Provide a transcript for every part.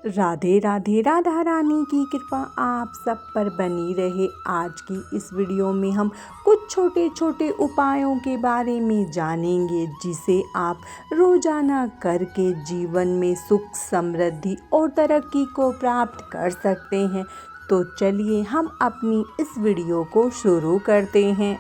राधे राधे। राधा रानी की कृपा आप सब पर बनी रहे। आज की इस वीडियो में हम कुछ छोटे छोटे उपायों के बारे में जानेंगे जिसे आप रोजाना करके जीवन में सुख, समृद्धि और तरक्की को प्राप्त कर सकते हैं। तो चलिए हम अपनी इस वीडियो को शुरू करते हैं।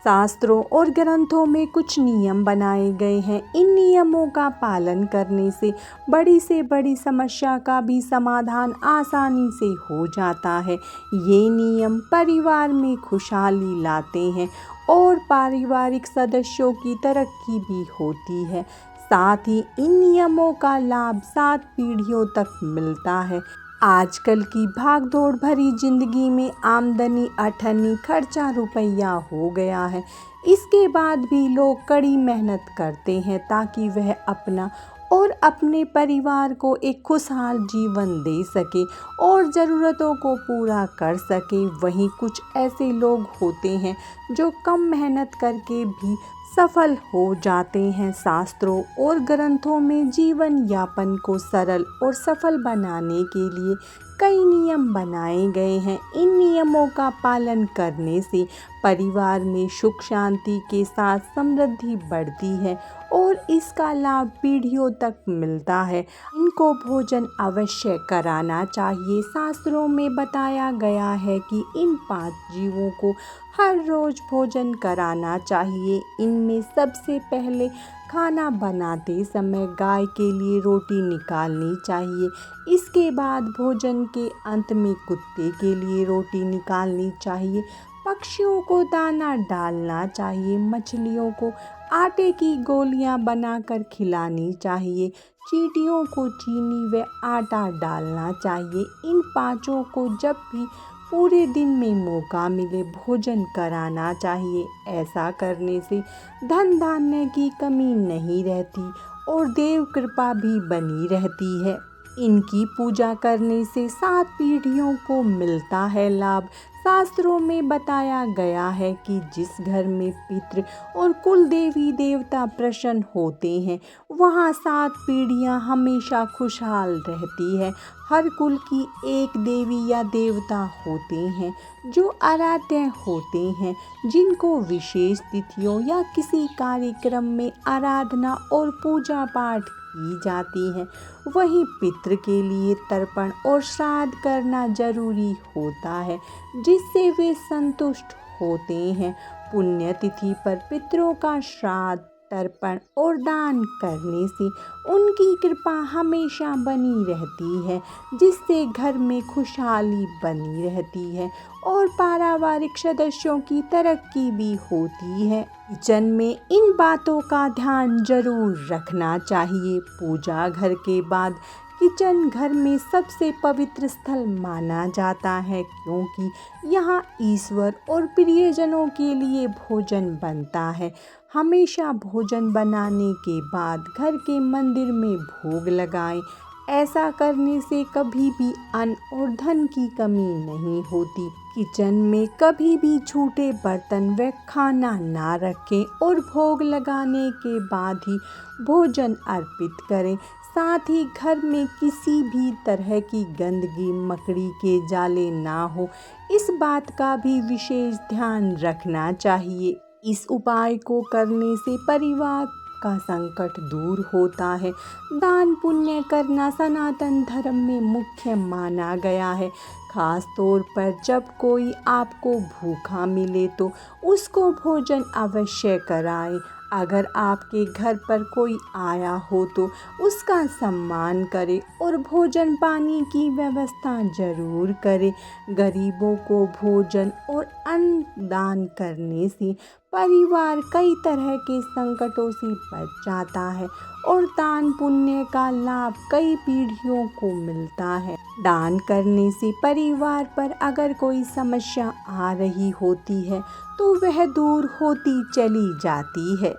शास्त्रों और ग्रंथों में कुछ नियम बनाए गए हैं। इन नियमों का पालन करने से बड़ी समस्या का भी समाधान आसानी से हो जाता है। ये नियम परिवार में खुशहाली लाते हैं और पारिवारिक सदस्यों की तरक्की भी होती है। साथ ही इन नियमों का लाभ 7 पीढ़ियों तक मिलता है। आजकल की भागदौड़ भरी जिंदगी में आमदनी अठन्नी, खर्चा रुपया हो गया है। इसके बाद भी लोग कड़ी मेहनत करते हैं ताकि वह अपना और अपने परिवार को एक खुशहाल जीवन दे सके और ज़रूरतों को पूरा कर सके। वहीं कुछ ऐसे लोग होते हैं जो कम मेहनत करके भी सफल हो जाते हैं। शास्त्रों और ग्रंथों में जीवन यापन को सरल और सफल बनाने के लिए कई नियम बनाए गए हैं। इन नियमों का पालन करने से परिवार में सुख शांति के साथ समृद्धि बढ़ती है और इसका लाभ पीढ़ियों तक मिलता है। इनको भोजन अवश्य कराना चाहिए। शास्त्रों में बताया गया है कि इन 5 जीवों को हर रोज भोजन कराना चाहिए। इनमें सबसे पहले खाना बनाते समय गाय के लिए रोटी निकालनी चाहिए। इसके बाद भोजन के अंत में कुत्ते के लिए रोटी निकालनी चाहिए। पक्षियों को दाना डालना चाहिए। मछलियों को आटे की गोलियां बनाकर खिलानी चाहिए। चींटियों को चीनी व आटा डालना चाहिए। इन 5 को जब भी पूरे दिन में मौका मिले भोजन कराना चाहिए। ऐसा करने से धन धान्य की कमी नहीं रहती और देव कृपा भी बनी रहती है। इनकी पूजा करने से 7 पीढ़ियों को मिलता है लाभ। शास्त्रों में बताया गया है कि जिस घर में पितृ और कुल देवी देवता प्रसन्न होते हैं वहाँ 7 पीढ़ियाँ हमेशा खुशहाल रहती है। हर कुल की एक देवी या देवता होते हैं जो आराध्य होते हैं, जिनको विशेष तिथियों या किसी कार्यक्रम में आराधना और पूजा पाठ की जाती है। वहीं पितृ के लिए तर्पण और श्राद्ध करना जरूरी होता है जिससे वे संतुष्ट होते हैं। पुण्यतिथि पर पितरों का श्राद्ध, तर्पण और दान करने से उनकी कृपा हमेशा बनी रहती है जिससे घर में खुशहाली बनी रहती है और पारिवारिक सदस्यों की तरक्की भी होती है। किचन में इन बातों का ध्यान जरूर रखना चाहिए। पूजा घर के बाद किचन घर में सबसे पवित्र स्थल माना जाता है क्योंकि यहाँ ईश्वर और प्रियजनों के लिए भोजन बनता है। हमेशा भोजन बनाने के बाद घर के मंदिर में भोग लगाएं। ऐसा करने से कभी भी अन्न और धन की कमी नहीं होती। किचन में कभी भी झूठे बर्तन व खाना ना रखें और भोग लगाने के बाद ही भोजन अर्पित करें। साथ ही घर में किसी भी तरह की गंदगी, मकड़ी के जाले ना हो, इस बात का भी विशेष ध्यान रखना चाहिए। इस उपाय को करने से परिवार का संकट दूर होता है। दान पुण्य करना सनातन धर्म में मुख्य माना गया है। खास तौर पर जब कोई आपको भूखा मिले तो उसको भोजन अवश्य कराएं। अगर आपके घर पर कोई आया हो तो उसका सम्मान करें और भोजन पानी की व्यवस्था जरूर करें। गरीबों को भोजन और अन्न दान करने से परिवार कई तरह के संकटों से बच जाता है और दान पुण्य का लाभ कई पीढ़ियों को मिलता है। दान करने से परिवार पर अगर कोई समस्या आ रही होती है तो वह दूर होती चली जाती है।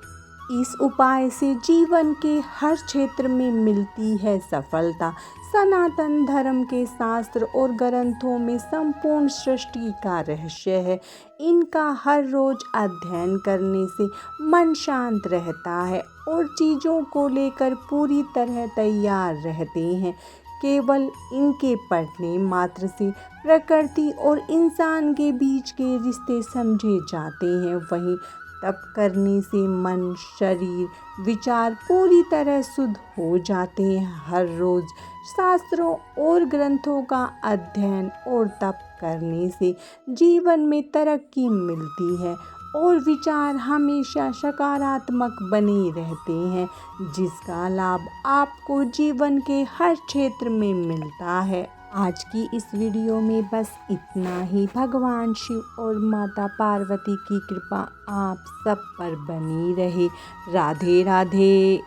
इस उपाय से जीवन के हर क्षेत्र में मिलती है सफलता। सनातन धर्म के शास्त्र और ग्रंथों में संपूर्ण सृष्टि का रहस्य है। इनका हर रोज अध्ययन करने से मन शांत रहता है और चीज़ों को लेकर पूरी तरह तैयार रहते हैं। केवल इनके पढ़ने मात्र से प्रकृति और इंसान के बीच के रिश्ते समझे जाते हैं। वहीं तप करने से मन, शरीर, विचार पूरी तरह शुद्ध हो जाते हैं। हर रोज शास्त्रों और ग्रंथों का अध्ययन और तप करने से जीवन में तरक्की मिलती है और विचार हमेशा सकारात्मक बने रहते हैं, जिसका लाभ आपको जीवन के हर क्षेत्र में मिलता है। आज की इस वीडियो में बस इतना ही। भगवान शिव और माता पार्वती की कृपा आप सब पर बनी रहे। राधे राधे।